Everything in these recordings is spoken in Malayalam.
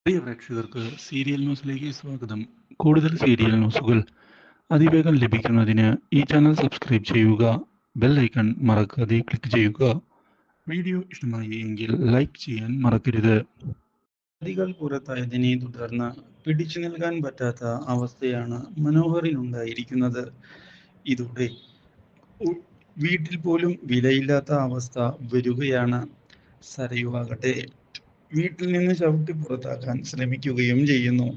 പ്രിയ പ്രേക്ഷകർക്ക് സീരിയൽ ന്യൂസിലേക്ക് സ്വാഗതം. കൂടുതൽ സീരിയൽ ന്യൂസുകൾ അതിവേഗം ലഭിക്കുന്നതിന് ഈ ചാനൽ സബ്സ്ക്രൈബ് ചെയ്യുക. ബെൽ ഐക്കൺ മറക്കാതെ ക്ലിക്ക് ചെയ്യുക. വീഡിയോ ഇഷ്ടമായി എങ്കിൽ ലൈക്ക് ചെയ്യാൻ മറക്കരുത്. പ്രതികൾ പുറത്തായതിനെ തുടർന്ന് പിടിച്ചു നിൽക്കാൻ പറ്റാത്ത അവസ്ഥയാണ് മനോഹറിനുണ്ടായിരിക്കുന്നത്. ഇതോടെ വീട്ടിൽ പോലും വിലയില്ലാത്ത അവസ്ഥ വരികയാണ്. സരയുവാകട്ടെ വീട്ടിൽ നിന്ന് ചവിട്ടി പുറത്താക്കാൻ ശ്രമിക്കുകയും ചെയ്യുന്നു.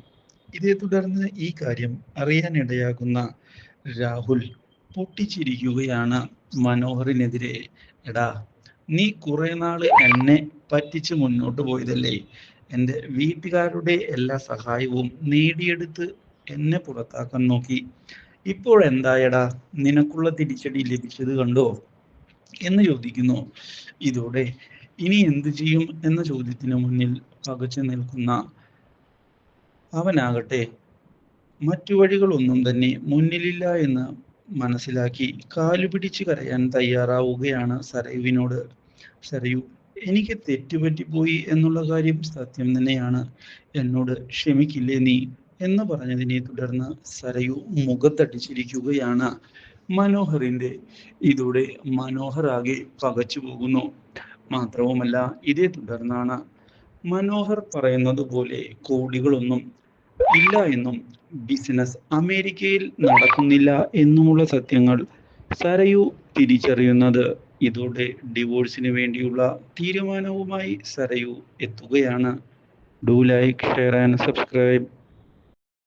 ഇതേ തുടർന്ന് ഈ കാര്യം അറിയാനിടയാകുന്ന രാഹുൽ പൊട്ടിച്ചിരിക്കുകയാണ് മനോഹറിനെതിരെ. എടാ, നീ കുറെ നാള് എന്നെ പറ്റിച്ച് മുന്നോട്ട് പോയതല്ലേ? എൻ്റെ വീട്ടുകാരുടെ എല്ലാ സഹായവും നേടിയെടുത്ത് എന്നെ പുറത്താക്കാൻ നോക്കി. ഇപ്പോഴെന്തായടാ നിനക്കുള്ള തിരിച്ചടി ലഭിച്ചത് കണ്ടോ എന്ന് ചോദിക്കുന്നു. ഇതോടെ ഇനി എന്തു ചെയ്യും എന്ന ചോദ്യത്തിന് മുന്നിൽ പകച്ചു നിൽക്കുന്ന അവനാകട്ടെ മറ്റു വഴികളൊന്നും തന്നെ മുന്നിലില്ല എന്ന് മനസ്സിലാക്കി കാലുപിടിച്ച് കരയാൻ തയ്യാറാവുകയാണ് സരയുവിനോട്. സരയു, എനിക്ക് തെറ്റുപറ്റിപ്പോയി എന്നുള്ള കാര്യം സത്യം തന്നെയാണ്. എന്നോട് ക്ഷമിക്കില്ലേ നീ എന്ന് പറഞ്ഞതിനെ തുടർന്ന് സരയു മുഖത്തടിച്ചിരിക്കുകയാണ് മനോഹറിന്റെ. ഇതോടെ മനോഹർ ആകെ പകച്ചു പോകുന്നു. മാത്രവുമല്ല, ഇതേ തുടർന്നാണ് മനോഹർ പറയുന്നത് പോലെ കോടികളൊന്നും ഇല്ല എന്നും ബിസിനസ് അമേരിക്കയിൽ നടക്കുന്നില്ല എന്നുമുള്ള സത്യങ്ങൾ സരയു തിരിച്ചറിയുന്നത്. ഇതോടെ ഡിവോഴ്സിന് വേണ്ടിയുള്ള തീരുമാനവുമായി സരയു എത്തുകയാണ്. Do like, share and subscribe.